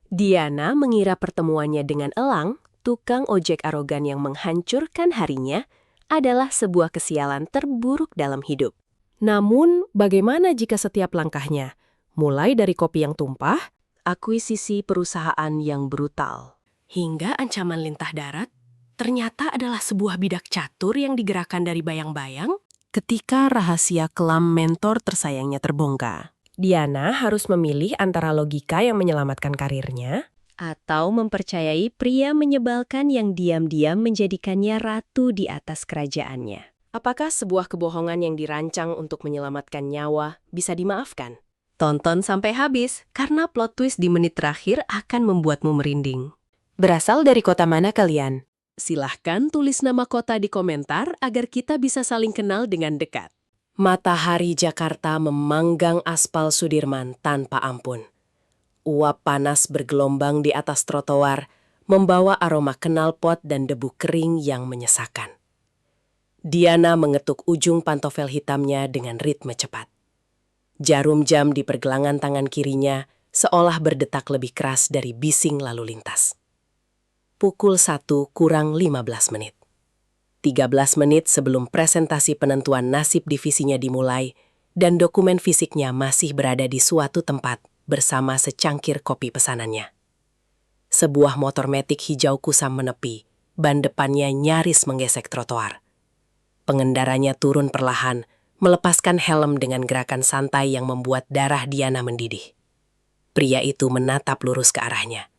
Diana mengira pertemuannya dengan Elang, tukang ojek arogan yang menghancurkan harinya, adalah sebuah kesialan terburuk dalam hidup. Namun, bagaimana jika setiap langkahnya, mulai dari kopi yang tumpah, akuisisi perusahaan yang brutal, hingga ancaman lintah darat, ternyata adalah sebuah bidak catur yang digerakkan dari bayang-bayang ketika rahasia kelam mentor tersayangnya terbongkar. Diana harus memilih antara logika yang menyelamatkan karirnya atau mempercayai pria menyebalkan yang diam-diam menjadikannya ratu di atas kerajaannya. Apakah sebuah kebohongan yang dirancang untuk menyelamatkan nyawa bisa dimaafkan? Tonton sampai habis, karena plot twist di menit terakhir akan membuatmu merinding. Berasal dari kota mana kalian? Silahkan tulis nama kota di komentar agar kita bisa saling kenal dengan dekat. Matahari Jakarta memanggang aspal Sudirman tanpa ampun. Uap panas bergelombang di atas trotoar, membawa aroma knalpot dan debu kering yang menyesakan. Diana mengetuk ujung pantofel hitamnya dengan ritme cepat. Jarum jam di pergelangan tangan kirinya seolah berdetak lebih keras dari bising lalu lintas. Pukul 1 kurang 15 menit. 13 menit sebelum presentasi penentuan nasib divisinya dimulai dan dokumen fisiknya masih berada di suatu tempat bersama secangkir kopi pesanannya. Sebuah motor metik hijau kusam menepi, ban depannya nyaris menggesek trotoar. Pengendaranya turun perlahan, melepaskan helm dengan gerakan santai yang membuat darah Diana mendidih. Pria itu menatap lurus ke arahnya.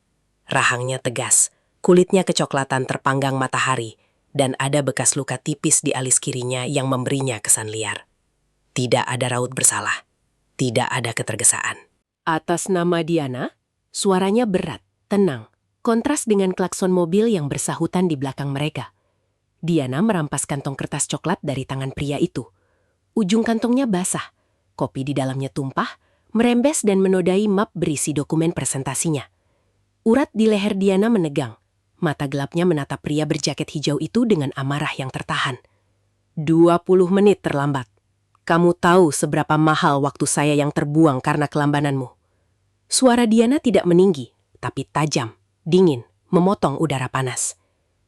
Rahangnya tegas, kulitnya kecoklatan terpanggang matahari, dan ada bekas luka tipis di alis kirinya yang memberinya kesan liar. Tidak ada raut bersalah, tidak ada ketergesaan. Atas nama Diana, suaranya berat, tenang, kontras dengan klakson mobil yang bersahutan di belakang mereka. Diana merampas kantong kertas coklat dari tangan pria itu. Ujung kantongnya basah, kopi di dalamnya tumpah, merembes dan menodai map berisi dokumen presentasinya. Urat di leher Diana menegang. Mata gelapnya menatap pria berjaket hijau itu dengan amarah yang tertahan. 20 menit terlambat. Kamu tahu seberapa mahal waktu saya yang terbuang karena kelambananmu. Suara Diana tidak meninggi, tapi tajam, dingin, memotong udara panas.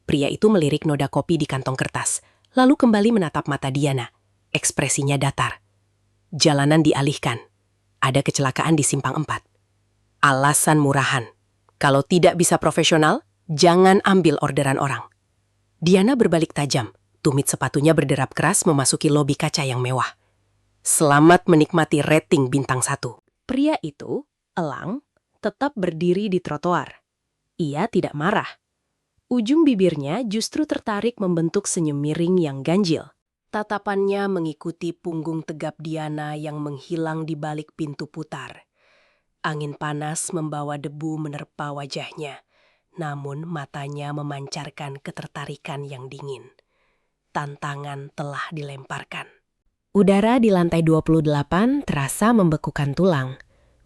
Pria itu melirik noda kopi di kantong kertas, lalu kembali menatap mata Diana. Ekspresinya datar. Jalanan dialihkan. Ada kecelakaan di Simpang 4. Alasan murahan. Kalau tidak bisa profesional, jangan ambil orderan orang. Diana berbalik tajam, tumit sepatunya berderap keras memasuki lobi kaca yang mewah. Selamat menikmati rating bintang 1. Pria itu, Elang, tetap berdiri di trotoar. Ia tidak marah. Ujung bibirnya justru tertarik membentuk senyum miring yang ganjil. Tatapannya mengikuti punggung tegap Diana yang menghilang di balik pintu putar. Angin panas membawa debu menerpa wajahnya. Namun matanya memancarkan ketertarikan yang dingin. Tantangan telah dilemparkan. Udara di lantai 28 terasa membekukan tulang.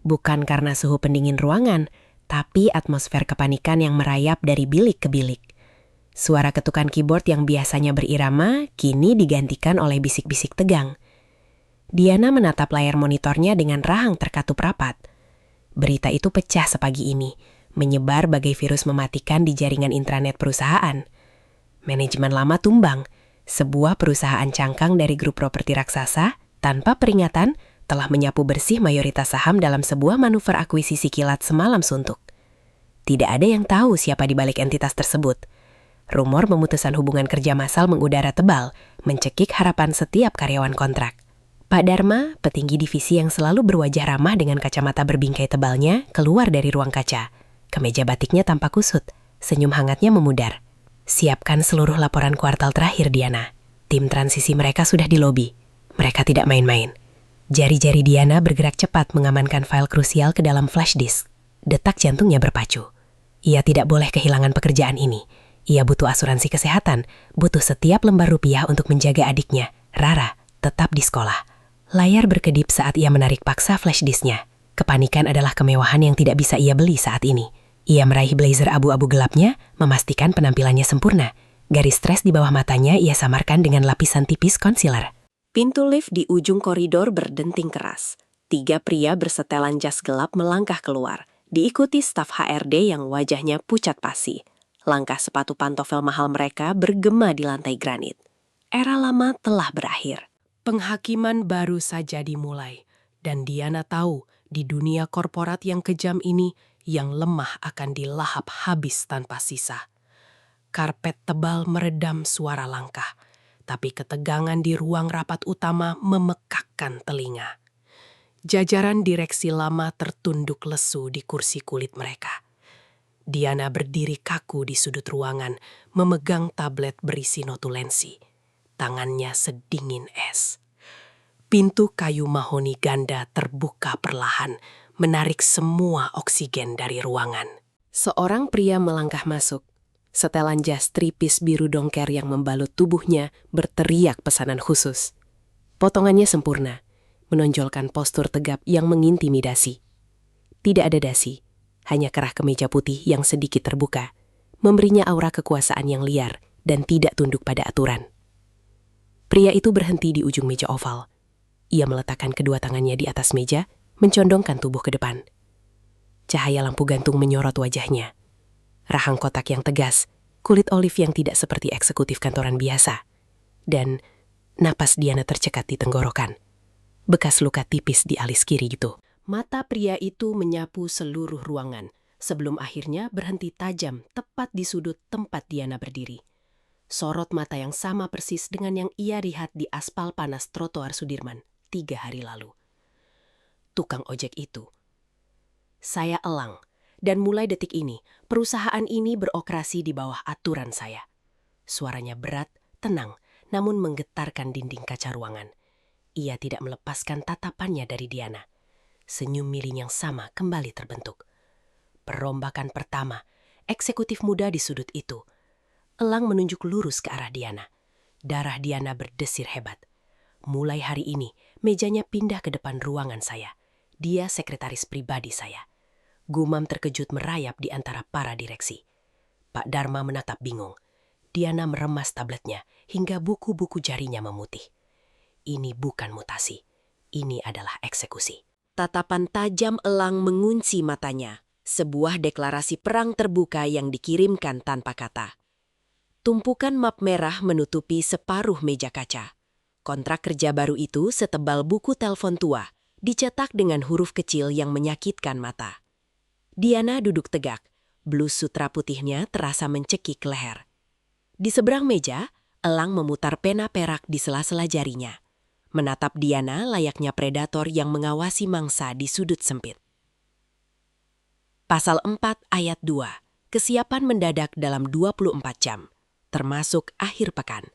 Bukan karena suhu pendingin ruangan, tapi atmosfer kepanikan yang merayap dari bilik ke bilik. Suara ketukan keyboard yang biasanya berirama, kini digantikan oleh bisik-bisik tegang. Diana menatap layar monitornya dengan rahang terkatup rapat. Berita itu pecah sepagi ini, menyebar bagai virus mematikan di jaringan intranet perusahaan. Manajemen lama tumbang, sebuah perusahaan cangkang dari grup properti raksasa, tanpa peringatan, telah menyapu bersih mayoritas saham dalam sebuah manuver akuisisi kilat semalam suntuk. Tidak ada yang tahu siapa di balik entitas tersebut. Rumor pemutusan hubungan kerja massal mengudara tebal, mencekik harapan setiap karyawan kontrak. Pak Dharma, petinggi divisi yang selalu berwajah ramah dengan kacamata berbingkai tebalnya, keluar dari ruang kaca. Kemeja batiknya tampak kusut, senyum hangatnya memudar. Siapkan seluruh laporan kuartal terakhir, Diana. Tim transisi mereka sudah di lobi. Mereka tidak main-main. Jari-jari Diana bergerak cepat mengamankan file krusial ke dalam flash disk. Detak jantungnya berpacu. Ia tidak boleh kehilangan pekerjaan ini. Ia butuh asuransi kesehatan, butuh setiap lembar rupiah untuk menjaga adiknya, Rara, tetap di sekolah. Layar berkedip saat ia menarik paksa flash disknya. Kepanikan adalah kemewahan yang tidak bisa ia beli saat ini. Ia meraih blazer abu-abu gelapnya, memastikan penampilannya sempurna. Garis stres di bawah matanya ia samarkan dengan lapisan tipis concealer. Pintu lift di ujung koridor berdenting keras. 3 pria bersetelan jas gelap melangkah keluar, diikuti staf HRD yang wajahnya pucat pasi. Langkah sepatu pantofel mahal mereka bergema di lantai granit. Era lama telah berakhir. Penghakiman baru saja dimulai. Dan Diana tahu, di dunia korporat yang kejam ini, yang lemah akan dilahap habis tanpa sisa. Karpet tebal meredam suara langkah, tapi ketegangan di ruang rapat utama memekakkan telinga. Jajaran direksi lama tertunduk lesu di kursi kulit mereka. Diana berdiri kaku di sudut ruangan, memegang tablet berisi notulensi. Tangannya sedingin es. Pintu kayu mahoni ganda terbuka perlahan, menarik semua oksigen dari ruangan. Seorang pria melangkah masuk. Setelan jas tripis biru dongker yang membalut tubuhnya berteriak pesanan khusus. Potongannya sempurna, menonjolkan postur tegap yang mengintimidasi. Tidak ada dasi, hanya kerah kemeja putih yang sedikit terbuka, memberinya aura kekuasaan yang liar dan tidak tunduk pada aturan. Pria itu berhenti di ujung meja oval. Ia meletakkan kedua tangannya di atas meja, mencondongkan tubuh ke depan. Cahaya lampu gantung menyorot wajahnya. Rahang kotak yang tegas, kulit olive yang tidak seperti eksekutif kantoran biasa. Dan napas Diana tercekat di tenggorokan. Bekas luka tipis di alis kiri itu. Mata pria itu menyapu seluruh ruangan, sebelum akhirnya berhenti tajam tepat di sudut tempat Diana berdiri. Sorot mata yang sama persis dengan yang ia lihat di aspal panas trotoar Sudirman 3 hari lalu. Tukang ojek itu. Saya elang. Dan mulai detik ini, perusahaan ini beroperasi di bawah aturan saya. Suaranya berat, tenang, namun menggetarkan dinding kaca ruangan. Ia tidak melepaskan tatapannya dari Diana. Senyum miring yang sama kembali terbentuk. Perombakan pertama, eksekutif muda di sudut itu. Elang menunjuk lurus ke arah Diana. Darah Diana berdesir hebat. Mulai hari ini, mejanya pindah ke depan ruangan saya. Dia sekretaris pribadi saya. Gumam terkejut merayap di antara para direksi. Pak Dharma menatap bingung. Diana meremas tabletnya hingga buku-buku jarinya memutih. Ini bukan mutasi. Ini adalah eksekusi. Tatapan tajam elang mengunci matanya. Sebuah deklarasi perang terbuka yang dikirimkan tanpa kata. Tumpukan map merah menutupi separuh meja kaca. Kontrak kerja baru itu setebal buku telepon tua, dicetak dengan huruf kecil yang menyakitkan mata. Diana duduk tegak, blus sutra putihnya terasa mencekik leher. Di seberang meja, elang memutar pena perak di sela-sela jarinya. Menatap Diana layaknya predator yang mengawasi mangsa di sudut sempit. Pasal 4 ayat 2, kesiapan mendadak dalam 24 jam, termasuk akhir pekan.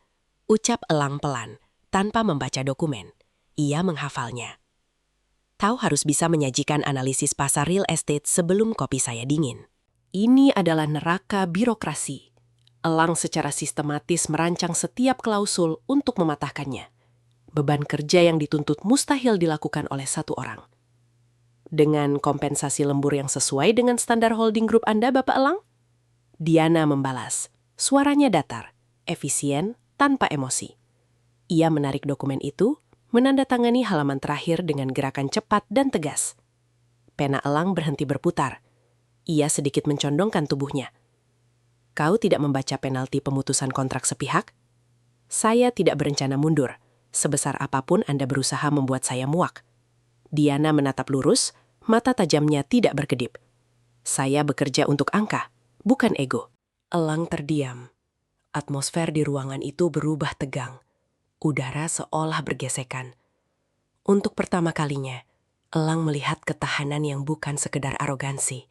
Ucap elang pelan, tanpa membaca dokumen. Ia menghafalnya. Tahu harus bisa menyajikan analisis pasar real estate sebelum kopi saya dingin. Ini adalah neraka birokrasi. Elang secara sistematis merancang setiap klausul untuk mematahkannya. Beban kerja yang dituntut mustahil dilakukan oleh satu orang. Dengan kompensasi lembur yang sesuai dengan standar holding group Anda, Bapak Elang? Diana membalas. Suaranya datar, efisien, tanpa emosi. Ia menarik dokumen itu, menandatangani halaman terakhir dengan gerakan cepat dan tegas. Pena elang berhenti berputar. Ia sedikit mencondongkan tubuhnya. Kau tidak membaca penalti pemutusan kontrak sepihak? Saya tidak berencana mundur. Sebesar apapun Anda berusaha membuat saya muak. Diana menatap lurus, mata tajamnya tidak berkedip. Saya bekerja untuk angka, bukan ego. Elang terdiam. Atmosfer di ruangan itu berubah tegang. Udara seolah bergesekan. Untuk pertama kalinya, elang melihat ketahanan yang bukan sekedar arogansi.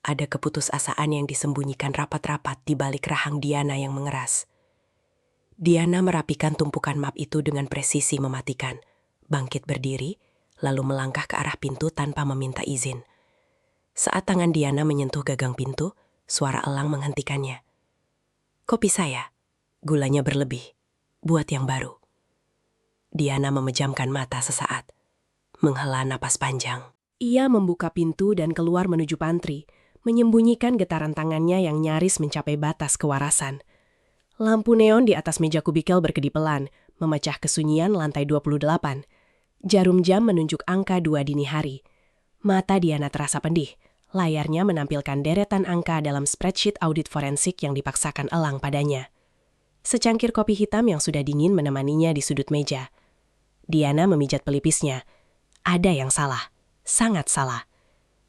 Ada keputusasaan yang disembunyikan rapat-rapat di balik rahang Diana yang mengeras. Diana merapikan tumpukan map itu dengan presisi mematikan, bangkit berdiri, lalu melangkah ke arah pintu tanpa meminta izin. Saat tangan Diana menyentuh gagang pintu, suara elang menghentikannya. Kopi saya, gulanya berlebih. Buat yang baru. Diana memejamkan mata sesaat, menghela napas panjang. Ia membuka pintu dan keluar menuju pantry, menyembunyikan getaran tangannya yang nyaris mencapai batas kewarasan. Lampu neon di atas meja kubikel berkedip pelan, memecah kesunyian lantai 28. Jarum jam menunjuk angka 2 dini hari. Mata Diana terasa pendih, Layarnya menampilkan deretan angka dalam spreadsheet audit forensik yang dipaksakan Elang padanya. Secangkir kopi hitam yang sudah dingin menemaninya di sudut meja. Diana memijat pelipisnya. Ada yang salah. Sangat salah.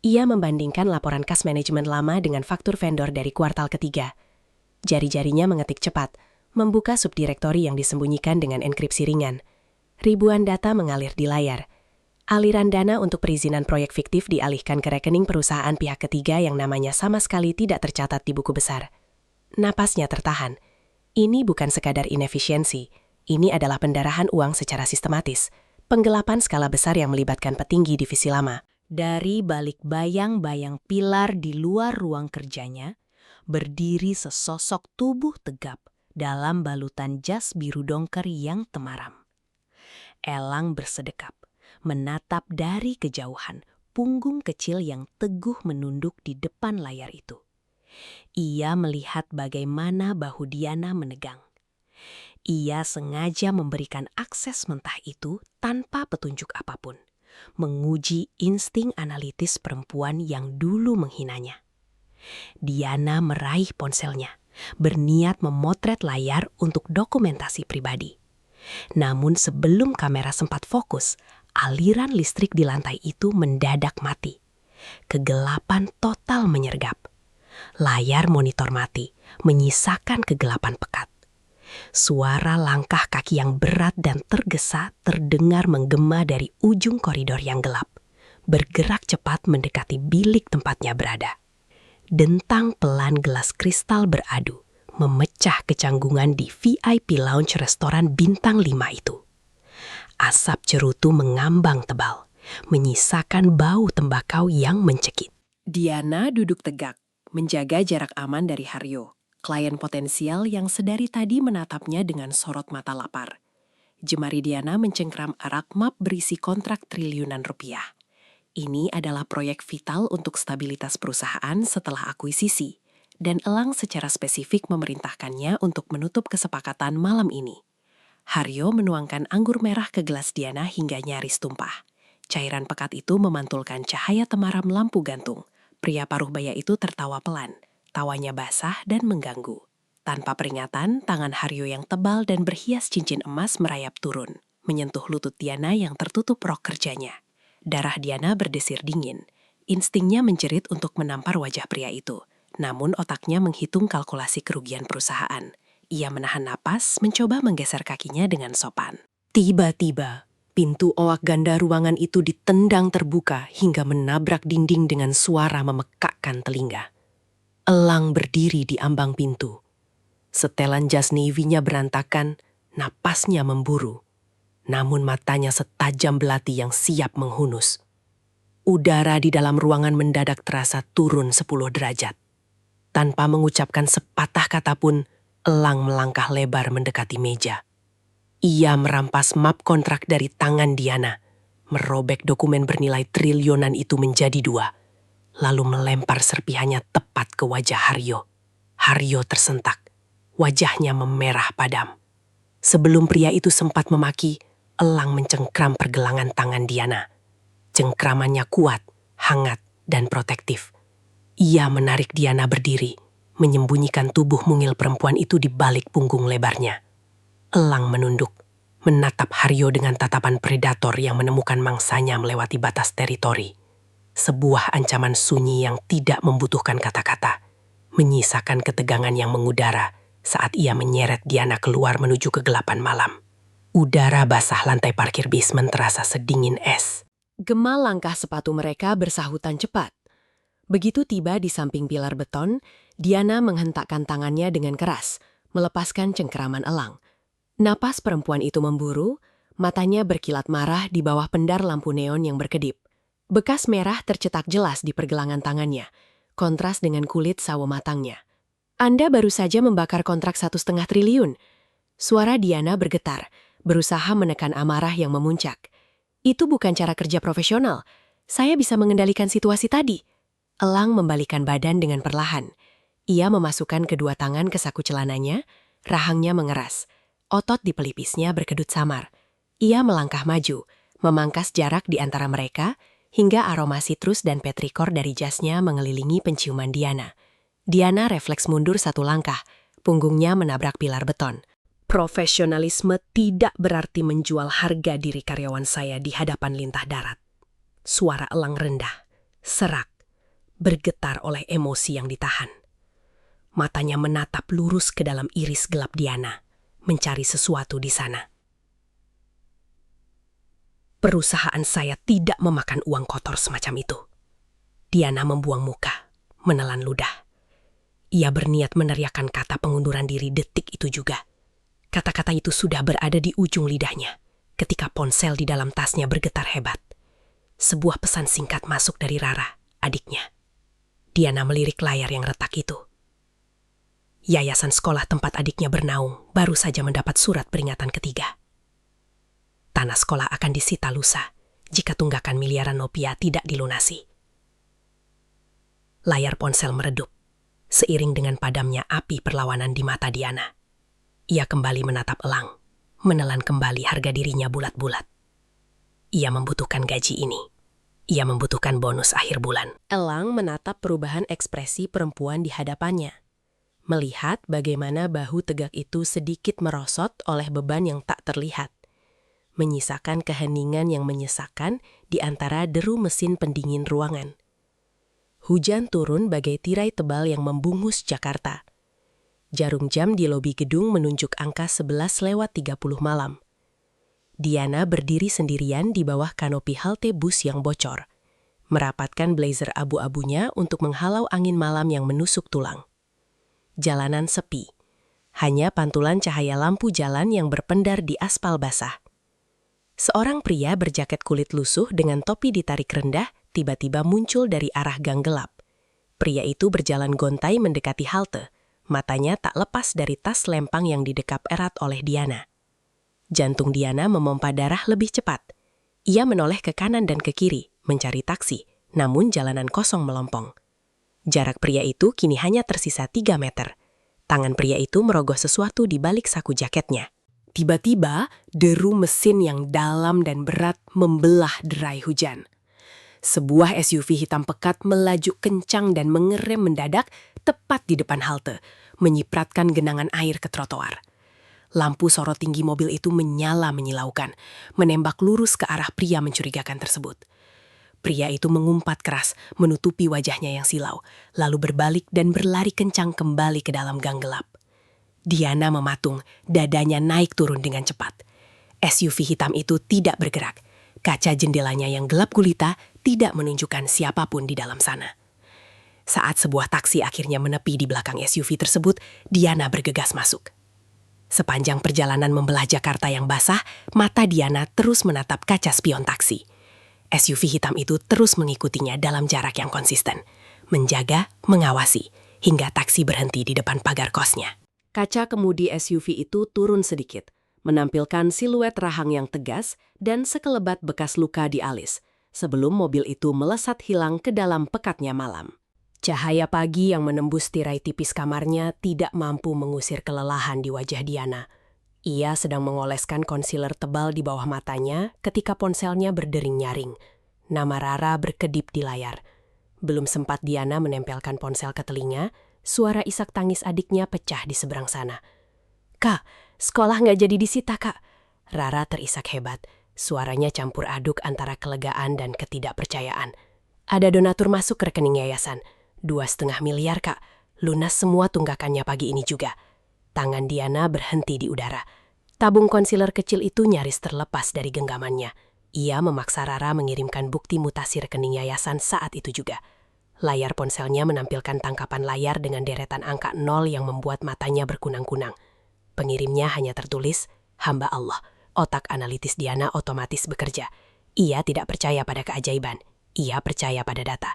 Ia membandingkan laporan kas manajemen lama dengan faktur vendor dari kuartal ketiga. Jari-jarinya mengetik cepat, membuka subdirektori yang disembunyikan dengan enkripsi ringan. Ribuan data mengalir di layar. Aliran dana untuk perizinan proyek fiktif dialihkan ke rekening perusahaan pihak ketiga yang namanya sama sekali tidak tercatat di buku besar. Napasnya tertahan. Ini bukan sekadar inefisiensi. Ini adalah pendarahan uang secara sistematis. Penggelapan skala besar yang melibatkan petinggi divisi lama. Dari balik bayang-bayang pilar di luar ruang kerjanya, berdiri sesosok tubuh tegap dalam balutan jas biru dongker yang temaram. Elang bersedekap, menatap dari kejauhan punggung kecil yang teguh menunduk di depan layar itu. Ia melihat bagaimana bahu Diana menegang. Ia sengaja memberikan akses mentah itu tanpa petunjuk apapun, menguji insting analitis perempuan yang dulu menghinanya. Diana meraih ponselnya, berniat memotret layar untuk dokumentasi pribadi. Namun sebelum kamera sempat fokus, aliran listrik di lantai itu mendadak mati. Kegelapan total menyergap. Layar monitor mati, menyisakan kegelapan pekat. Suara langkah kaki yang berat dan tergesa terdengar menggema dari ujung koridor yang gelap, bergerak cepat mendekati bilik tempatnya berada. Dentang pelan gelas kristal beradu, memecah kecanggungan di VIP lounge restoran bintang 5 itu. Asap cerutu mengambang tebal, menyisakan bau tembakau yang mencekik. Diana duduk tegak, menjaga jarak aman dari Haryo, klien potensial yang sedari tadi menatapnya dengan sorot mata lapar. Jemari Diana mencengkram arak map berisi kontrak triliunan rupiah. Ini adalah proyek vital untuk stabilitas perusahaan setelah akuisisi, dan Elang secara spesifik memerintahkannya untuk menutup kesepakatan malam ini. Haryo menuangkan anggur merah ke gelas Diana hingga nyaris tumpah. Cairan pekat itu memantulkan cahaya temaram lampu gantung. Pria paruh baya itu tertawa pelan. Tawanya basah dan mengganggu. Tanpa peringatan, tangan Haryo yang tebal dan berhias cincin emas merayap turun, menyentuh lutut Diana yang tertutup rok kerjanya. Darah Diana berdesir dingin. Instingnya menjerit untuk menampar wajah pria itu. Namun otaknya menghitung kalkulasi kerugian perusahaan. Ia menahan napas, mencoba menggeser kakinya dengan sopan. Tiba-tiba, pintu oak ganda ruangan itu ditendang terbuka hingga menabrak dinding dengan suara memekakkan telinga. Elang berdiri di ambang pintu. Setelan jas navy-nya berantakan, napasnya memburu. Namun matanya setajam belati yang siap menghunus. Udara di dalam ruangan mendadak terasa turun 10 derajat. Tanpa mengucapkan sepatah kata pun, Elang melangkah lebar mendekati meja. Ia merampas map kontrak dari tangan Diana, merobek dokumen bernilai triliunan itu menjadi 2, lalu melempar serpihannya tepat ke wajah Haryo. Haryo tersentak, wajahnya memerah padam. Sebelum pria itu sempat memaki, Elang mencengkram pergelangan tangan Diana. Cengkramannya kuat, hangat, dan protektif. Ia menarik Diana berdiri, menyembunyikan tubuh mungil perempuan itu di balik punggung lebarnya. Elang menunduk, menatap Haryo dengan tatapan predator yang menemukan mangsanya melewati batas teritori. Sebuah ancaman sunyi yang tidak membutuhkan kata-kata, menyisakan ketegangan yang mengudara saat ia menyeret Diana keluar menuju kegelapan malam. Udara basah lantai parkir basement terasa sedingin es. Gema langkah sepatu mereka bersahutan cepat. Begitu tiba di samping pilar beton, Diana menghentakkan tangannya dengan keras, melepaskan cengkeraman Elang. Napas perempuan itu memburu, matanya berkilat marah di bawah pendar lampu neon yang berkedip. Bekas merah tercetak jelas di pergelangan tangannya, kontras dengan kulit sawo matangnya. Anda baru saja membakar kontrak 1,5 triliun. Suara Diana bergetar, berusaha menekan amarah yang memuncak. Itu bukan cara kerja profesional. Saya bisa mengendalikan situasi tadi. Elang membalikkan badan dengan perlahan. Ia memasukkan kedua tangan ke saku celananya, rahangnya mengeras. Otot di pelipisnya berkedut samar. Ia melangkah maju, memangkas jarak di antara mereka, hingga aroma sitrus dan petrikor dari jasnya mengelilingi penciuman Diana. Diana refleks mundur satu langkah, punggungnya menabrak pilar beton. Profesionalisme tidak berarti menjual harga diri karyawan saya di hadapan lintah darat. Suara Elang rendah, serak, bergetar oleh emosi yang ditahan. Matanya menatap lurus ke dalam iris gelap Diana, mencari sesuatu di sana. Perusahaan saya tidak memakan uang kotor semacam itu. Diana membuang muka, menelan ludah. Ia berniat meneriakkan kata pengunduran diri detik itu juga. Kata-kata itu sudah berada di ujung lidahnya ketika ponsel di dalam tasnya bergetar hebat. Sebuah pesan singkat masuk dari Rara, adiknya. Diana melirik layar yang retak itu. Yayasan sekolah tempat adiknya bernaung baru saja mendapat surat peringatan ketiga. Tanah sekolah akan disita lusa jika tunggakan miliaran rupiah tidak dilunasi. Layar ponsel meredup, seiring dengan padamnya api perlawanan di mata Diana. Ia kembali menatap Elang, menelan kembali harga dirinya bulat-bulat. Ia membutuhkan gaji ini. Ia membutuhkan bonus akhir bulan. Elang menatap perubahan ekspresi perempuan di hadapannya. Melihat bagaimana bahu tegak itu sedikit merosot oleh beban yang tak terlihat. Menyisakan keheningan yang menyesakan di antara deru mesin pendingin ruangan. Hujan turun bagai tirai tebal yang membungus Jakarta. Jarum jam di lobi gedung menunjuk angka 11:30 malam. Diana berdiri sendirian di bawah kanopi halte bus yang bocor, merapatkan blazer abu-abunya untuk menghalau angin malam yang menusuk tulang. Jalanan sepi, hanya pantulan cahaya lampu jalan yang berpendar di aspal basah. Seorang pria berjaket kulit lusuh dengan topi ditarik rendah tiba-tiba muncul dari arah gang gelap. Pria itu berjalan gontai mendekati halte, matanya tak lepas dari tas lempang yang didekap erat oleh Diana. Jantung Diana memompa darah lebih cepat. Ia menoleh ke kanan dan ke kiri, mencari taksi, namun jalanan kosong melompong. Jarak pria itu kini hanya tersisa 3 meter. Tangan pria itu merogoh sesuatu di balik saku jaketnya. Tiba-tiba, deru mesin yang dalam dan berat membelah derai hujan. Sebuah SUV hitam pekat melaju kencang dan mengerem mendadak tepat di depan halte, menyipratkan genangan air ke trotoar. Lampu sorot tinggi mobil itu menyala menyilaukan, menembak lurus ke arah pria mencurigakan tersebut. Pria itu mengumpat keras, menutupi wajahnya yang silau, lalu berbalik dan berlari kencang kembali ke dalam gang gelap. Diana mematung, dadanya naik turun dengan cepat. SUV hitam itu tidak bergerak. Kaca jendelanya yang gelap gulita tidak menunjukkan siapapun di dalam sana. Saat sebuah taksi akhirnya menepi di belakang SUV tersebut, Diana bergegas masuk. Sepanjang perjalanan membelah Jakarta yang basah, mata Diana terus menatap kaca spion taksi. SUV hitam itu terus mengikutinya dalam jarak yang konsisten, menjaga, mengawasi, hingga taksi berhenti di depan pagar kosnya. Kaca kemudi SUV itu turun sedikit, menampilkan siluet rahang yang tegas dan sekelebat bekas luka di alis, sebelum mobil itu melesat hilang ke dalam pekatnya malam. Cahaya pagi yang menembus tirai tipis kamarnya tidak mampu mengusir kelelahan di wajah Diana. Ia sedang mengoleskan konsiler tebal di bawah matanya ketika ponselnya berdering nyaring. Nama Rara berkedip di layar. Belum sempat Diana menempelkan ponsel ke telinga, suara isak tangis adiknya pecah di seberang sana. "Kak, sekolah nggak jadi disita, Kak." Rara terisak hebat. Suaranya campur aduk antara kelegaan dan ketidakpercayaan. "Ada donatur masuk ke rekening yayasan. 2,5 miliar, Kak. Lunas semua tunggakannya pagi ini juga." Tangan Diana berhenti di udara. Tabung konsiler kecil itu nyaris terlepas dari genggamannya. Ia memaksa Rara mengirimkan bukti mutasi rekening yayasan saat itu juga. Layar ponselnya menampilkan tangkapan layar dengan deretan angka 0 yang membuat matanya berkunang-kunang. Pengirimnya hanya tertulis, "Hamba Allah." Otak analitis Diana otomatis bekerja. Ia tidak percaya pada keajaiban. Ia percaya pada data.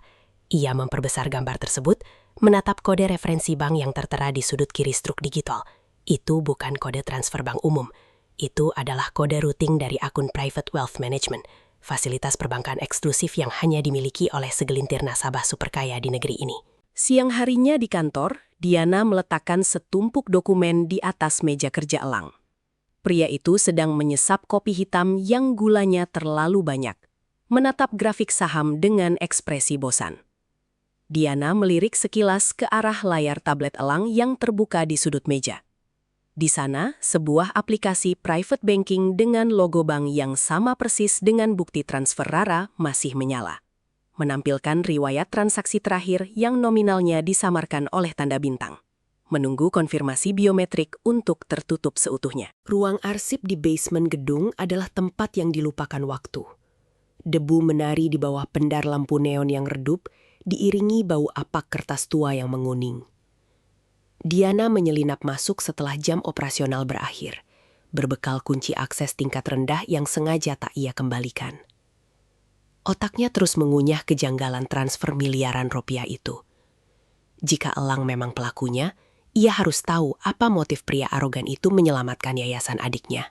Ia memperbesar gambar tersebut, menatap kode referensi bank yang tertera di sudut kiri struk digital. Itu bukan kode transfer bank umum. Itu adalah kode routing dari akun Private Wealth Management, fasilitas perbankan eksklusif yang hanya dimiliki oleh segelintir nasabah superkaya di negeri ini. Siang harinya di kantor, Diana meletakkan setumpuk dokumen di atas meja kerja Elang. Pria itu sedang menyesap kopi hitam yang gulanya terlalu banyak. menatap grafik saham dengan ekspresi bosan. Diana melirik sekilas ke arah layar tablet Elang yang terbuka di sudut meja. Di sana, sebuah aplikasi private banking dengan logo bank yang sama persis dengan bukti transfer Rara masih menyala, menampilkan riwayat transaksi terakhir yang nominalnya disamarkan oleh tanda bintang, menunggu konfirmasi biometrik untuk tertutup seutuhnya. Ruang arsip di basement gedung adalah tempat yang dilupakan waktu. Debu menari di bawah pendar lampu neon yang redup, diiringi bau apak kertas tua yang menguning. Diana menyelinap masuk setelah jam operasional berakhir, berbekal kunci akses tingkat rendah yang sengaja tak ia kembalikan. Otaknya terus mengunyah kejanggalan transfer miliaran rupiah itu. Jika Elang memang pelakunya, ia harus tahu apa motif pria arogan itu menyelamatkan yayasan adiknya.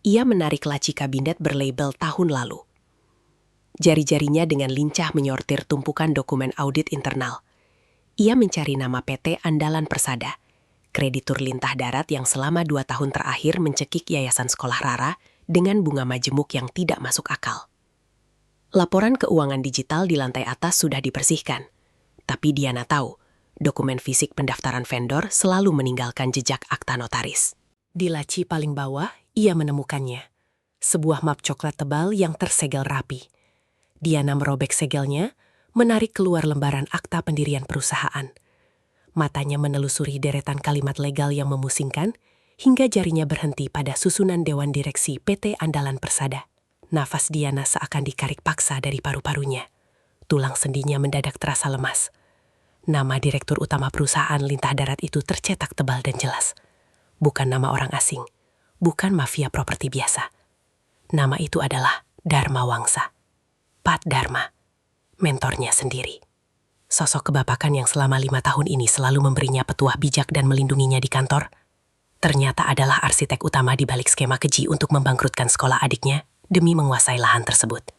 Ia menarik laci kabinet berlabel tahun lalu. Jari-jarinya dengan lincah menyortir tumpukan dokumen audit internal. Ia mencari nama PT Andalan Persada, kreditur lintah darat yang selama 2 tahun terakhir mencekik yayasan sekolah Rara dengan bunga majemuk yang tidak masuk akal. Laporan keuangan digital di lantai atas sudah dibersihkan, tapi Diana tahu, dokumen fisik pendaftaran vendor selalu meninggalkan jejak akta notaris. Di laci paling bawah, ia menemukannya. Sebuah map coklat tebal yang tersegel rapi. Diana merobek segelnya, menarik keluar lembaran akta pendirian perusahaan. Matanya menelusuri deretan kalimat legal yang memusingkan, hingga jarinya berhenti pada susunan Dewan Direksi PT Andalan Persada. Nafas Diana seakan dikarik paksa dari paru-parunya. Tulang sendinya mendadak terasa lemas. Nama direktur utama perusahaan lintah darat itu tercetak tebal dan jelas. Bukan nama orang asing, bukan mafia properti biasa. Nama itu adalah Dharma Wangsa. Pat Dharma, mentornya sendiri. Sosok kebapakan yang selama 5 tahun ini selalu memberinya petuah bijak dan melindunginya di kantor, ternyata adalah arsitek utama di balik skema keji untuk membangkrutkan sekolah adiknya demi menguasai lahan tersebut.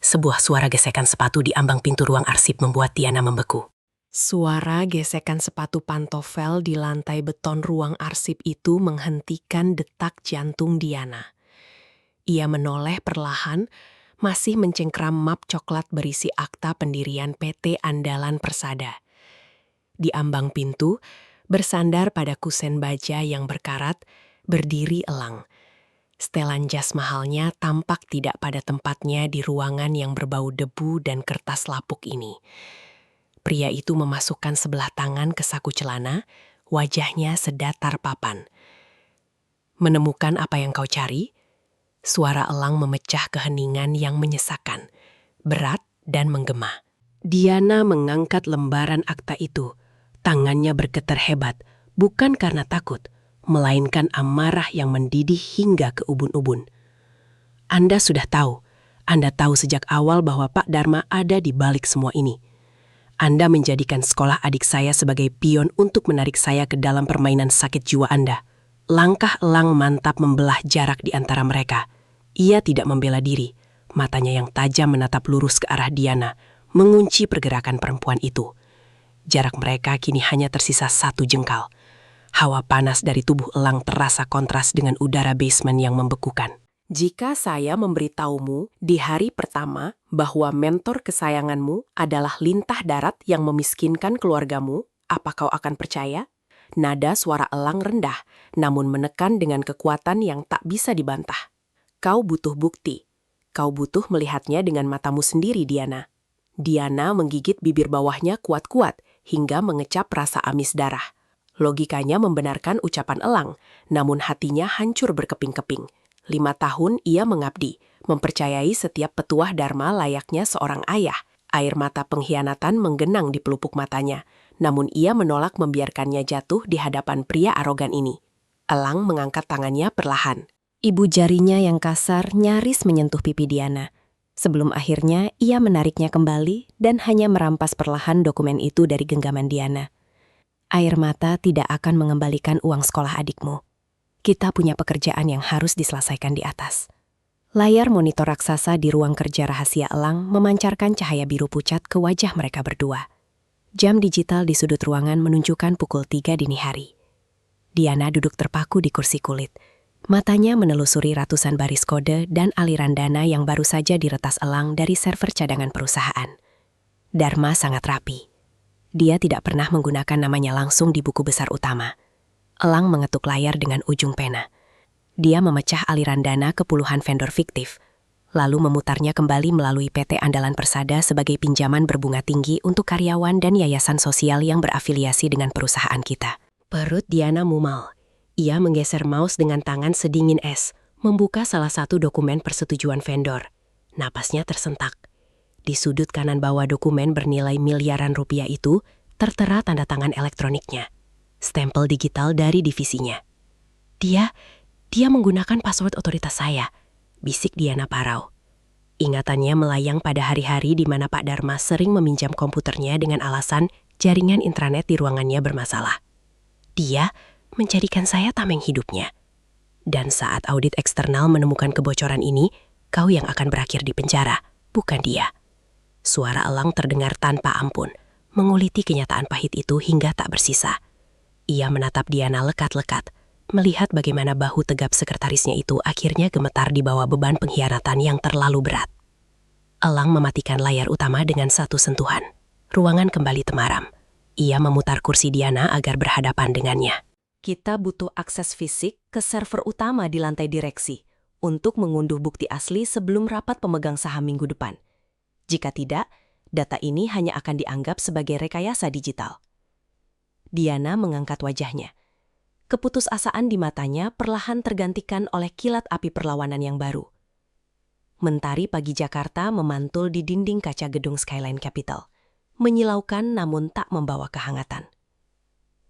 Sebuah suara gesekan sepatu di ambang pintu ruang arsip membuat Diana membeku. Suara gesekan sepatu pantofel di lantai beton ruang arsip itu menghentikan detak jantung Diana. Ia menoleh perlahan, masih mencengkram map coklat berisi akta pendirian PT Andalan Persada. Di ambang pintu, bersandar pada kusen baja yang berkarat, berdiri Elang. Setelan jas mahalnya tampak tidak pada tempatnya di ruangan yang berbau debu dan kertas lapuk ini. Pria itu memasukkan sebelah tangan ke saku celana, wajahnya sedatar papan. Menemukan apa yang kau cari? Suara Elang memecah keheningan yang menyesakan, berat dan menggema. Diana mengangkat lembaran akta itu. Tangannya bergetar hebat, bukan karena takut, melainkan amarah yang mendidih hingga ke ubun-ubun. Anda sudah tahu. Anda tahu sejak awal bahwa Pak Dharma ada di balik semua ini. Anda menjadikan sekolah adik saya sebagai pion untuk menarik saya ke dalam permainan sakit jiwa Anda. Langkah Elang mantap membelah jarak di antara mereka. Ia tidak membela diri. Matanya yang tajam menatap lurus ke arah Diana, mengunci pergerakan perempuan itu. Jarak mereka kini hanya tersisa 1 jengkal. Hawa panas dari tubuh Elang terasa kontras dengan udara basement yang membekukan. Jika saya memberitahumu di hari pertama bahwa mentor kesayanganmu adalah lintah darat yang memiskinkan keluargamu, apa kau akan percaya? Nada suara Elang rendah, namun menekan dengan kekuatan yang tak bisa dibantah. Kau butuh bukti. Kau butuh melihatnya dengan matamu sendiri, Diana. Diana menggigit bibir bawahnya kuat-kuat hingga mengecap rasa amis darah. Logikanya membenarkan ucapan Elang, namun hatinya hancur berkeping-keping. 5 tahun ia mengabdi, mempercayai setiap petuah Dharma layaknya seorang ayah. Air mata pengkhianatan menggenang di pelupuk matanya, namun ia menolak membiarkannya jatuh di hadapan pria arogan ini. Elang mengangkat tangannya perlahan. Ibu jarinya yang kasar nyaris menyentuh pipi Diana. Sebelum akhirnya ia menariknya kembali dan hanya merampas perlahan dokumen itu dari genggaman Diana. Air mata tidak akan mengembalikan uang sekolah adikmu. Kita punya pekerjaan yang harus diselesaikan di atas. Layar monitor raksasa di ruang kerja rahasia Elang memancarkan cahaya biru pucat ke wajah mereka berdua. Jam digital di sudut ruangan menunjukkan pukul 3 dini hari. Diana duduk terpaku di kursi kulit. Matanya menelusuri ratusan baris kode dan aliran dana yang baru saja diretas Elang dari server cadangan perusahaan. Dharma sangat rapi. Dia tidak pernah menggunakan namanya langsung di buku besar utama. Elang mengetuk layar dengan ujung pena. Dia memecah aliran dana ke puluhan vendor fiktif, lalu memutarnya kembali melalui PT Andalan Persada sebagai pinjaman berbunga tinggi untuk karyawan dan yayasan sosial yang berafiliasi dengan perusahaan kita. Perut Diana mumal. Ia menggeser mouse dengan tangan sedingin es, membuka salah satu dokumen persetujuan vendor. Napasnya tersentak. Di sudut kanan bawah dokumen bernilai miliaran rupiah itu, tertera tanda tangan elektroniknya. Stempel digital dari divisinya. Dia menggunakan password otoritas saya, bisik Diana parau. Ingatannya melayang pada hari-hari di mana Pak Dharma sering meminjam komputernya dengan alasan jaringan intranet di ruangannya bermasalah. Dia menjadikan saya tameng hidupnya. Dan saat audit eksternal menemukan kebocoran ini, kau yang akan berakhir di penjara, bukan dia. Suara Elang terdengar tanpa ampun, menguliti kenyataan pahit itu hingga tak bersisa. Ia menatap Diana lekat-lekat, melihat bagaimana bahu tegap sekretarisnya itu akhirnya gemetar di bawah beban pengkhianatan yang terlalu berat. Elang mematikan layar utama dengan satu sentuhan. Ruangan kembali temaram. Ia memutar kursi Diana agar berhadapan dengannya. Kita butuh akses fisik ke server utama di lantai direksi untuk mengunduh bukti asli sebelum rapat pemegang saham minggu depan. Jika tidak, data ini hanya akan dianggap sebagai rekayasa digital. Diana mengangkat wajahnya. Keputusasaan di matanya perlahan tergantikan oleh kilat api perlawanan yang baru. Mentari pagi Jakarta memantul di dinding kaca gedung Skyline Capital, menyilaukan namun tak membawa kehangatan.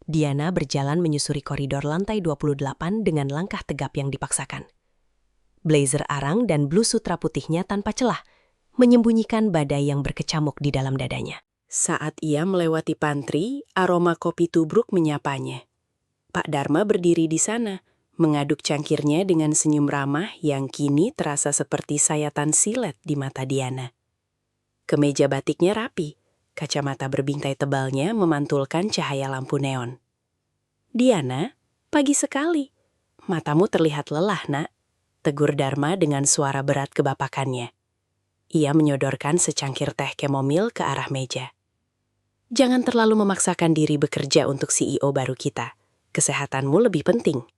Diana berjalan menyusuri koridor lantai 28 dengan langkah tegap yang dipaksakan. Blazer arang dan blus sutra putihnya tanpa celah, menyembunyikan badai yang berkecamuk di dalam dadanya. Saat ia melewati pantry, aroma kopi tubruk menyapanya. Pak Dharma berdiri di sana, mengaduk cangkirnya dengan senyum ramah yang kini terasa seperti sayatan silet di mata Diana. Kemeja batiknya rapi. Kacamata berbintai tebalnya memantulkan cahaya lampu neon. Diana, pagi sekali. Matamu terlihat lelah, nak. Tegur Dharma dengan suara berat kebapakannya. Ia menyodorkan secangkir teh chamomile ke arah meja. Jangan terlalu memaksakan diri bekerja untuk CEO baru kita. Kesehatanmu lebih penting.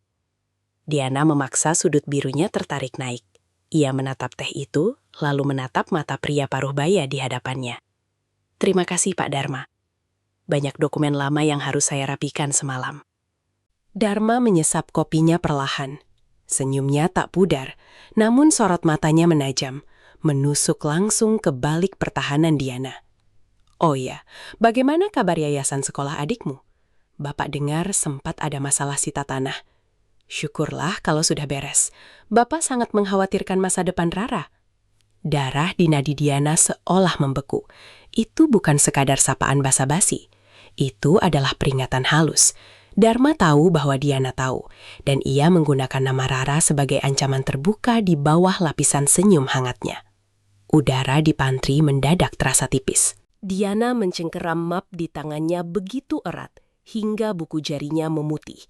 Diana memaksa sudut birunya tertarik naik. Ia menatap teh itu, lalu menatap mata pria paruh baya di hadapannya. Terima kasih, Pak Dharma. Banyak dokumen lama yang harus saya rapikan semalam. Dharma menyesap kopinya perlahan. Senyumnya tak pudar, namun sorot matanya menajam, menusuk langsung ke balik pertahanan Diana. Oh ya, bagaimana kabar yayasan sekolah adikmu? Bapak dengar sempat ada masalah sita tanah. Syukurlah kalau sudah beres. Bapak sangat mengkhawatirkan masa depan Rara. Darah di nadi Diana seolah membeku. Itu bukan sekadar sapaan basa-basi. Itu adalah peringatan halus. Dharma tahu bahwa Diana tahu, dan ia menggunakan nama Rara sebagai ancaman terbuka di bawah lapisan senyum hangatnya. Udara di pantry mendadak terasa tipis. Diana mencengkeram map di tangannya begitu erat, hingga buku jarinya memutih.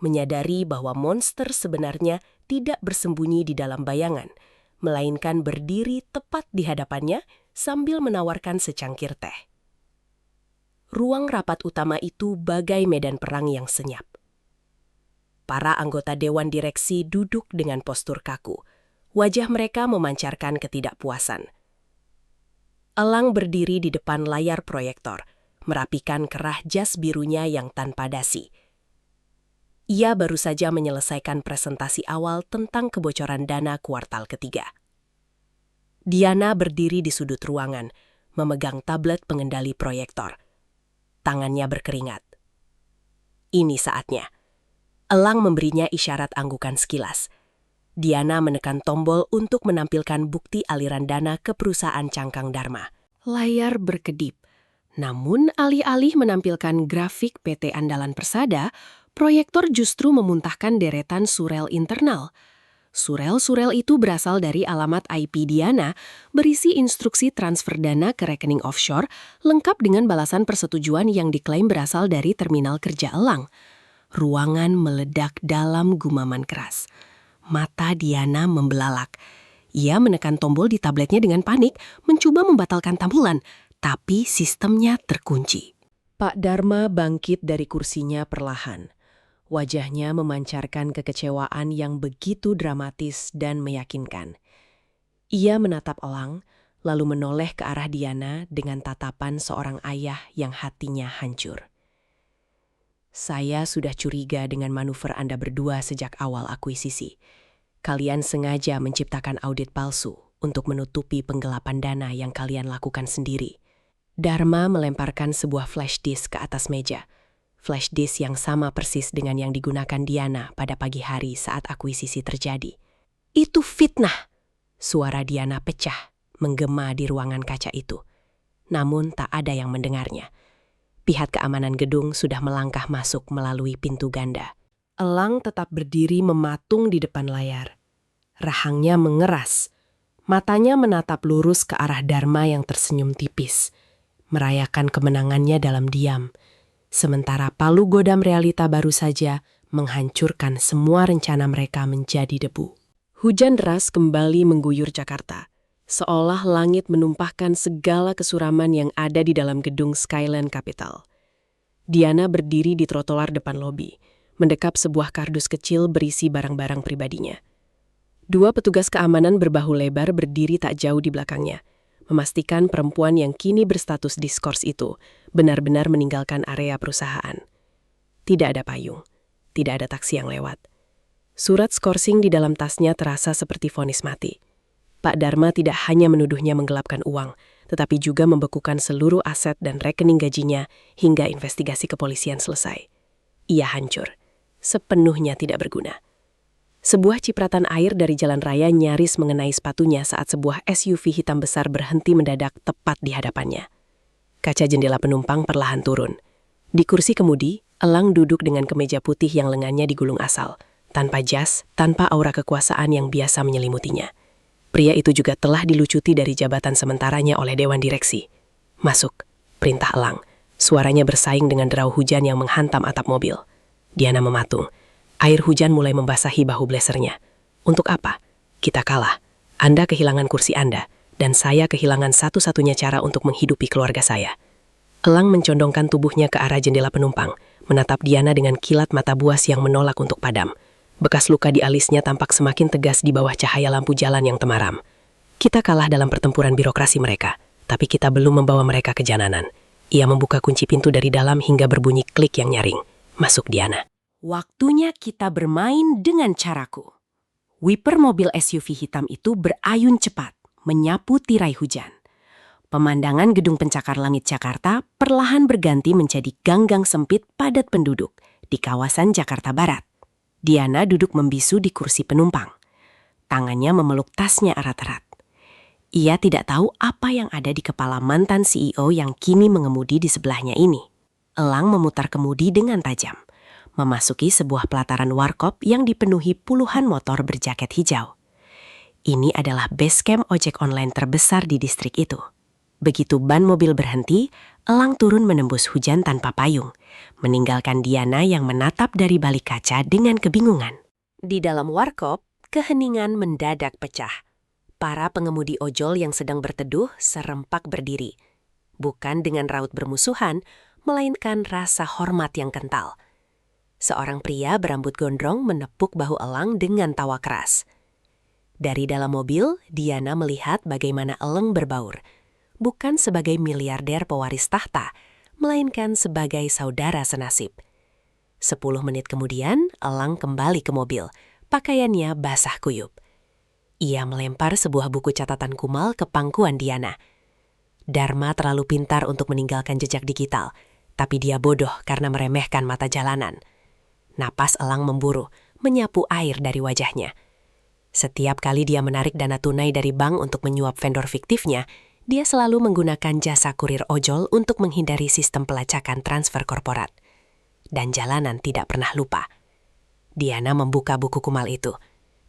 Menyadari bahwa monster sebenarnya tidak bersembunyi di dalam bayangan, melainkan berdiri tepat di hadapannya sambil menawarkan secangkir teh. Ruang rapat utama itu bagai medan perang yang senyap. Para anggota dewan direksi duduk dengan postur kaku. Wajah mereka memancarkan ketidakpuasan. Elang berdiri di depan layar proyektor, merapikan kerah jas birunya yang tanpa dasi. Ia baru saja menyelesaikan presentasi awal tentang kebocoran dana kuartal ketiga. Diana berdiri di sudut ruangan, memegang tablet pengendali proyektor. Tangannya berkeringat. Ini saatnya. Elang memberinya isyarat anggukan sekilas. Diana menekan tombol untuk menampilkan bukti aliran dana ke perusahaan cangkang Dharma. Layar berkedip. Namun alih-alih menampilkan grafik PT Andalan Persada, proyektor justru memuntahkan deretan surel internal. Surel-surel itu berasal dari alamat IP Diana, berisi instruksi transfer dana ke rekening offshore, lengkap dengan balasan persetujuan yang diklaim berasal dari terminal kerja Elang. Ruangan meledak dalam gumaman keras. Mata Diana membelalak. Ia menekan tombol di tabletnya dengan panik, mencoba membatalkan tampilan, tapi sistemnya terkunci. Pak Dharma bangkit dari kursinya perlahan. Wajahnya memancarkan kekecewaan yang begitu dramatis dan meyakinkan. Ia menatap Elang, lalu menoleh ke arah Diana dengan tatapan seorang ayah yang hatinya hancur. Saya sudah curiga dengan manuver Anda berdua sejak awal akuisisi. Kalian sengaja menciptakan audit palsu untuk menutupi penggelapan dana yang kalian lakukan sendiri. Dharma melemparkan sebuah flash disk ke atas meja. Flash disk yang sama persis dengan yang digunakan Diana pada pagi hari saat akuisisi terjadi. Itu fitnah! Suara Diana pecah, menggema di ruangan kaca itu. Namun tak ada yang mendengarnya. Pihak keamanan gedung sudah melangkah masuk melalui pintu ganda. Elang tetap berdiri mematung di depan layar. Rahangnya mengeras. Matanya menatap lurus ke arah Dharma yang tersenyum tipis, merayakan kemenangannya dalam diam. Sementara palu godam realita baru saja menghancurkan semua rencana mereka menjadi debu. Hujan deras kembali mengguyur Jakarta, seolah langit menumpahkan segala kesuraman yang ada di dalam gedung Skyline Capital. Diana berdiri di trotoar depan lobi, mendekap sebuah kardus kecil berisi barang-barang pribadinya. Dua petugas keamanan berbahu lebar berdiri tak jauh di belakangnya, memastikan perempuan yang kini berstatus diskors itu benar-benar meninggalkan area perusahaan. Tidak ada payung, tidak ada taksi yang lewat. Surat skorsing di dalam tasnya terasa seperti vonis mati. Pak Dharma tidak hanya menuduhnya menggelapkan uang, tetapi juga membekukan seluruh aset dan rekening gajinya hingga investigasi kepolisian selesai. Ia hancur, sepenuhnya tidak berguna. Sebuah cipratan air dari jalan raya nyaris mengenai sepatunya saat sebuah SUV hitam besar berhenti mendadak tepat di hadapannya. Kaca jendela penumpang perlahan turun. Di kursi kemudi, Elang duduk dengan kemeja putih yang lengannya digulung asal, tanpa jas, tanpa aura kekuasaan yang biasa menyelimutinya. Pria itu juga telah dilucuti dari jabatan sementaranya oleh Dewan Direksi. Masuk, perintah Elang. Suaranya bersaing dengan derau hujan yang menghantam atap mobil. Diana mematung. Air hujan mulai membasahi bahu blazernya. Untuk apa? Kita kalah. Anda kehilangan kursi Anda, dan saya kehilangan satu-satunya cara untuk menghidupi keluarga saya. Elang mencondongkan tubuhnya ke arah jendela penumpang, menatap Diana dengan kilat mata buas yang menolak untuk padam. Bekas luka di alisnya tampak semakin tegas di bawah cahaya lampu jalan yang temaram. Kita kalah dalam pertempuran birokrasi mereka, tapi kita belum membawa mereka ke jalanan. Ia membuka kunci pintu dari dalam hingga berbunyi klik yang nyaring. Masuk Diana. Waktunya kita bermain dengan caraku. Wiper mobil SUV hitam itu berayun cepat, menyapu tirai hujan. Pemandangan gedung pencakar langit Jakarta perlahan berganti menjadi gang-gang sempit padat penduduk di kawasan Jakarta Barat. Diana duduk membisu di kursi penumpang. Tangannya memeluk tasnya erat-erat. Ia tidak tahu apa yang ada di kepala mantan CEO yang kini mengemudi di sebelahnya ini. Elang memutar kemudi dengan tajam, memasuki sebuah pelataran warkop yang dipenuhi puluhan motor berjaket hijau. Ini adalah base camp ojek online terbesar di distrik itu. Begitu ban mobil berhenti, Elang turun menembus hujan tanpa payung, meninggalkan Diana yang menatap dari balik kaca dengan kebingungan. Di dalam warkop, keheningan mendadak pecah. Para pengemudi ojol yang sedang berteduh serempak berdiri. Bukan dengan raut bermusuhan, melainkan rasa hormat yang kental. Seorang pria berambut gondrong menepuk bahu Elang dengan tawa keras. Dari dalam mobil, Diana melihat bagaimana Elang berbaur. Bukan sebagai miliarder pewaris tahta, melainkan sebagai saudara senasib. 10 menit kemudian, Elang kembali ke mobil. Pakaiannya basah kuyup. Ia melempar sebuah buku catatan kumal ke pangkuan Diana. Dharma terlalu pintar untuk meninggalkan jejak digital, tapi dia bodoh karena meremehkan mata jalanan. Napas Elang memburu, menyapu air dari wajahnya. Setiap kali dia menarik dana tunai dari bank untuk menyuap vendor fiktifnya, dia selalu menggunakan jasa kurir ojol untuk menghindari sistem pelacakan transfer korporat. Dan jalanan tidak pernah lupa. Diana membuka buku kumal itu.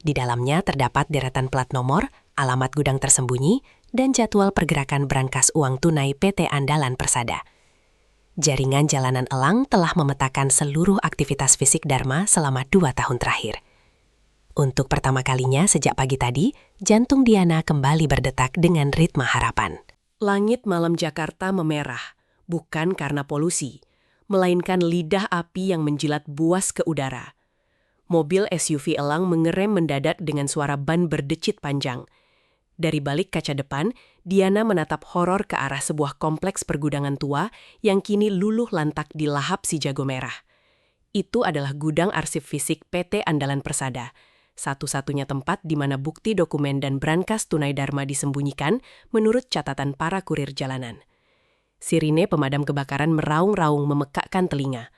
Di dalamnya terdapat deretan plat nomor, alamat gudang tersembunyi, dan jadwal pergerakan brankas uang tunai PT Andalan Persada. Jaringan jalanan Elang telah memetakan seluruh aktivitas fisik Dharma selama 2 tahun terakhir. Untuk pertama kalinya sejak pagi tadi, jantung Diana kembali berdetak dengan ritme harapan. Langit malam Jakarta memerah, bukan karena polusi, melainkan lidah api yang menjilat buas ke udara. Mobil SUV Elang mengerem mendadak dengan suara ban berdecit panjang. Dari balik kaca depan, Diana menatap horor ke arah sebuah kompleks pergudangan tua yang kini luluh lantak di lahap si jago merah. Itu adalah gudang arsip fisik PT Andalan Persada, satu-satunya tempat di mana bukti dokumen dan brankas tunai dharma disembunyikan menurut catatan para kurir jalanan. Sirine pemadam kebakaran meraung-raung memekakkan telinga.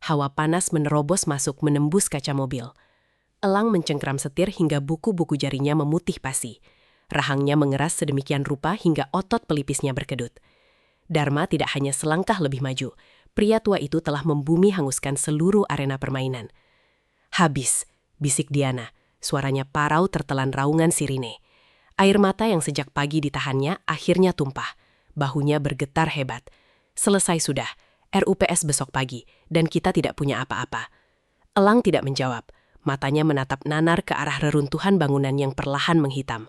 Hawa panas menerobos masuk menembus kaca mobil. Elang mencengkram setir hingga buku-buku jarinya memutih pasi. Rahangnya mengeras sedemikian rupa hingga otot pelipisnya berkedut. Dharma tidak hanya selangkah lebih maju. Pria tua itu telah membumi hanguskan seluruh arena permainan. Habis, bisik Diana. Suaranya parau tertelan raungan sirine. Air mata yang sejak pagi ditahannya akhirnya tumpah. Bahunya bergetar hebat. Selesai sudah, RUPS besok pagi, dan kita tidak punya apa-apa. Elang tidak menjawab. Matanya menatap nanar ke arah reruntuhan bangunan yang perlahan menghitam.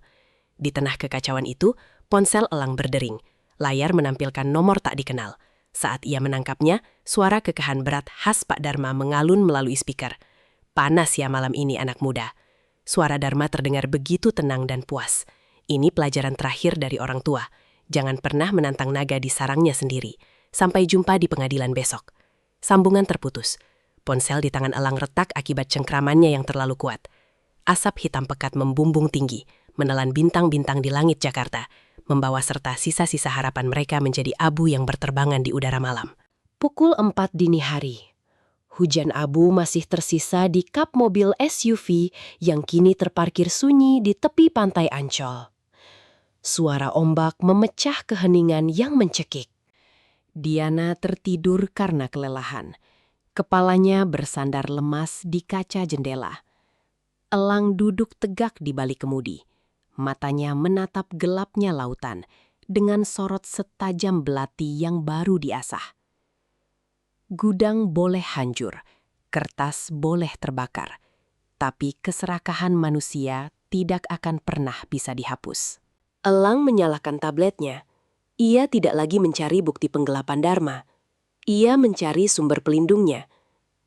Di tengah kekacauan itu, ponsel Elang berdering. Layar menampilkan nomor tak dikenal. Saat ia menangkapnya, suara kekahan berat khas Pak Dharma mengalun melalui speaker. Panas ya malam ini anak muda. Suara Dharma terdengar begitu tenang dan puas. Ini pelajaran terakhir dari orang tua. Jangan pernah menantang naga di sarangnya sendiri. Sampai jumpa di pengadilan besok. Sambungan terputus. Ponsel di tangan Elang retak akibat cengkramannya yang terlalu kuat. Asap hitam pekat membumbung tinggi, menelan bintang-bintang di langit Jakarta, membawa serta sisa-sisa harapan mereka menjadi abu yang berterbangan di udara malam. Pukul 4 dini hari. Hujan abu masih tersisa di kap mobil SUV yang kini terparkir sunyi di tepi pantai Ancol. Suara ombak memecah keheningan yang mencekik. Diana tertidur karena kelelahan. Kepalanya bersandar lemas di kaca jendela. Elang duduk tegak di balik kemudi. Matanya menatap gelapnya lautan dengan sorot setajam belati yang baru diasah. Gudang boleh hancur, kertas boleh terbakar, tapi keserakahan manusia tidak akan pernah bisa dihapus. Elang menyalakan tabletnya. Ia tidak lagi mencari bukti penggelapan Dharma. Ia mencari sumber pelindungnya.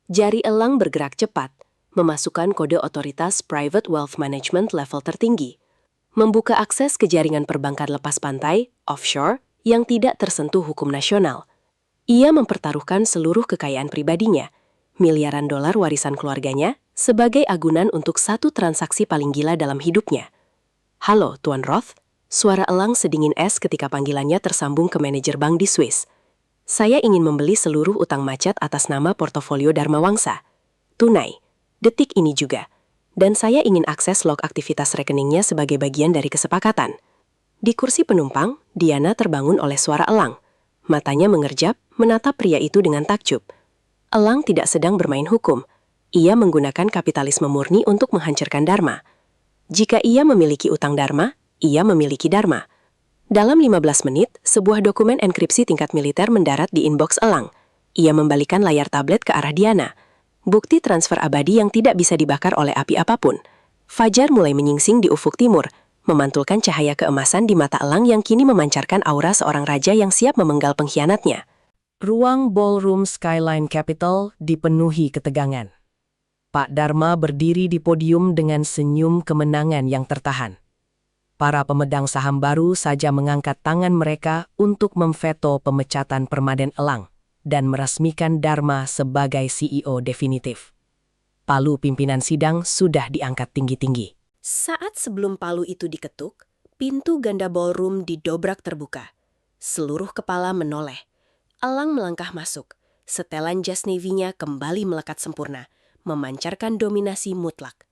Jari Elang bergerak cepat, memasukkan kode otoritas Private Wealth Management level tertinggi. Membuka akses ke jaringan perbankan lepas pantai, offshore, yang tidak tersentuh hukum nasional. Ia mempertaruhkan seluruh kekayaan pribadinya, miliaran dolar warisan keluarganya, sebagai agunan untuk satu transaksi paling gila dalam hidupnya. Halo, Tuan Roth. Suara Elang sedingin es ketika panggilannya tersambung ke manajer bank di Swiss. Saya ingin membeli seluruh utang macet atas nama portofolio Dharma Wangsa. Tunai. Detik ini juga. Dan saya ingin akses log aktivitas rekeningnya sebagai bagian dari kesepakatan. Di kursi penumpang, Diana terbangun oleh suara Elang. Matanya mengerjap, menatap pria itu dengan takjub. Elang tidak sedang bermain hukum. Ia menggunakan kapitalisme murni untuk menghancurkan Dharma. Jika ia memiliki utang Dharma, ia memiliki Dharma. Dalam 15 menit, sebuah dokumen enkripsi tingkat militer mendarat di inbox Elang. Ia membalikan layar tablet ke arah Diana. Bukti transfer abadi yang tidak bisa dibakar oleh api apapun. Fajar mulai menyingsing di ufuk timur, memantulkan cahaya keemasan di mata Elang yang kini memancarkan aura seorang raja yang siap memenggal pengkhianatnya. Ruang ballroom Skyline Capital dipenuhi ketegangan. Pak Dharma berdiri di podium dengan senyum kemenangan yang tertahan. Para pemedang saham baru saja mengangkat tangan mereka untuk memveto pemecatan permanen Elang dan meresmikan Dharma sebagai CEO definitif. Palu pimpinan sidang sudah diangkat tinggi-tinggi. Saat sebelum palu itu diketuk, pintu ganda ballroom didobrak terbuka. Seluruh kepala menoleh. Elang melangkah masuk. Setelan jas navy-nya kembali melekat sempurna, memancarkan dominasi mutlak.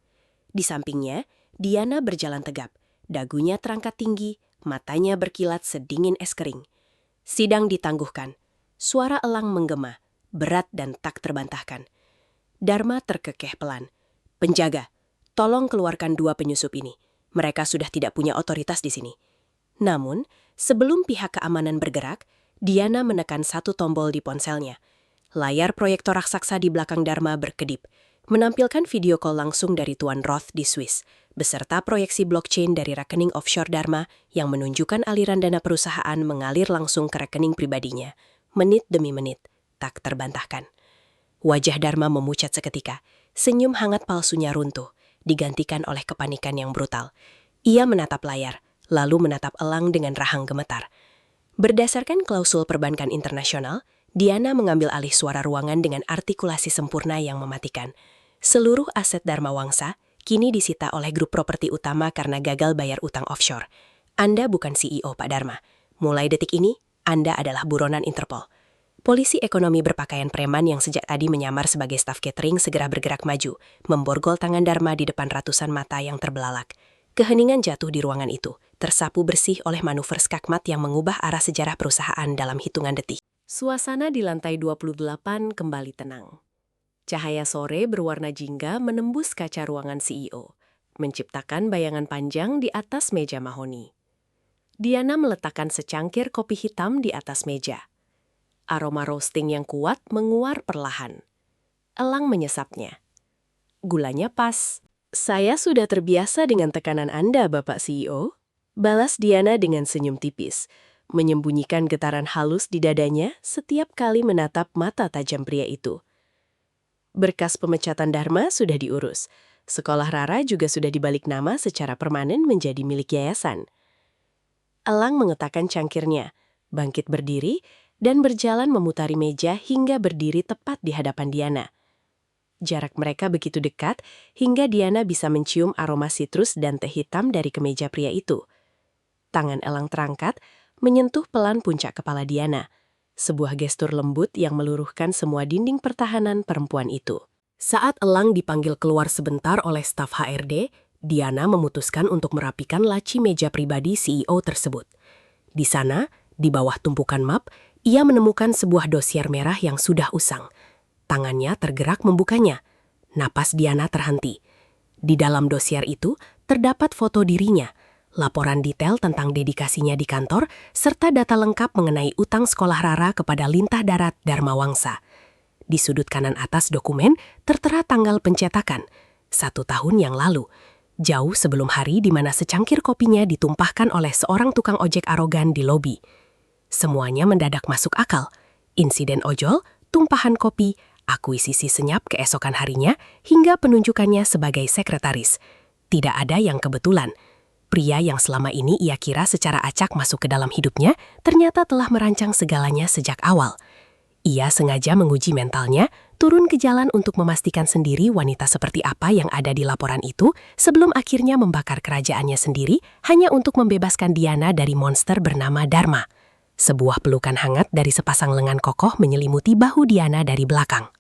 Di sampingnya, Diana berjalan tegap. Dagunya terangkat tinggi, matanya berkilat sedingin es kering. Sidang ditangguhkan. Suara Elang menggema, berat dan tak terbantahkan. Dharma terkekeh pelan. Penjaga, tolong keluarkan 2 penyusup ini. Mereka sudah tidak punya otoritas di sini. Namun, sebelum pihak keamanan bergerak, Diana menekan satu tombol di ponselnya. Layar proyektor raksasa di belakang Dharma berkedip. menampilkan video call langsung dari Tuan Roth di Swiss, beserta proyeksi blockchain dari rekening offshore Dharma yang menunjukkan aliran dana perusahaan mengalir langsung ke rekening pribadinya, menit demi menit, tak terbantahkan. Wajah Dharma memucat seketika, senyum hangat palsunya runtuh, digantikan oleh kepanikan yang brutal. Ia menatap layar, lalu menatap Elang dengan rahang gemetar. Berdasarkan klausul perbankan internasional, Diana mengambil alih suara ruangan dengan artikulasi sempurna yang mematikan. Seluruh aset Dharma Wangsa kini disita oleh grup properti utama karena gagal bayar utang offshore. Anda bukan CEO, Pak Dharma. Mulai detik ini, Anda adalah buronan Interpol. Polisi ekonomi berpakaian preman yang sejak tadi menyamar sebagai staf catering segera bergerak maju, memborgol tangan Dharma di depan ratusan mata yang terbelalak. Keheningan jatuh di ruangan itu, tersapu bersih oleh manuver skakmat yang mengubah arah sejarah perusahaan dalam hitungan detik. Suasana di lantai 28 kembali tenang. Cahaya sore berwarna jingga menembus kaca ruangan CEO, menciptakan bayangan panjang di atas meja mahoni. Diana meletakkan secangkir kopi hitam di atas meja. Aroma roasting yang kuat menguar perlahan. Elang menyesapnya. Gulanya pas. Saya sudah terbiasa dengan tekanan Anda, Bapak CEO. Balas Diana dengan senyum tipis, menyembunyikan getaran halus di dadanya setiap kali menatap mata tajam pria itu. Berkas pemecatan Dharma sudah diurus. Sekolah Rara juga sudah dibalik nama secara permanen menjadi milik yayasan. Elang mengetakkan cangkirnya, bangkit berdiri, dan berjalan memutari meja hingga berdiri tepat di hadapan Diana. Jarak mereka begitu dekat hingga Diana bisa mencium aroma sitrus dan teh hitam dari kemeja pria itu. Tangan Elang terangkat, menyentuh pelan puncak kepala Diana. Sebuah gestur lembut yang meluruhkan semua dinding pertahanan perempuan itu. Saat Elang dipanggil keluar sebentar oleh staf HRD, Diana memutuskan untuk merapikan laci meja pribadi CEO tersebut. Di sana, di bawah tumpukan map, ia menemukan sebuah dosier merah yang sudah usang. Tangannya tergerak membukanya. Napas Diana terhenti. Di dalam dosier itu, terdapat foto dirinya, laporan detail tentang dedikasinya di kantor, serta data lengkap mengenai utang sekolah Rara kepada Lintah Darat Dharma Wangsa. Di sudut kanan atas dokumen, tertera tanggal pencetakan, 1 tahun yang lalu, jauh sebelum hari di mana secangkir kopinya ditumpahkan oleh seorang tukang ojek arogan di lobi. Semuanya mendadak masuk akal. Insiden ojol, tumpahan kopi, akuisisi senyap keesokan harinya, hingga penunjukannya sebagai sekretaris. Tidak ada yang kebetulan. Pria yang selama ini ia kira secara acak masuk ke dalam hidupnya, ternyata telah merancang segalanya sejak awal. Ia sengaja menguji mentalnya, turun ke jalan untuk memastikan sendiri wanita seperti apa yang ada di laporan itu, sebelum akhirnya membakar kerajaannya sendiri, hanya untuk membebaskan Diana dari monster bernama Dharma. Sebuah pelukan hangat dari sepasang lengan kokoh menyelimuti bahu Diana dari belakang.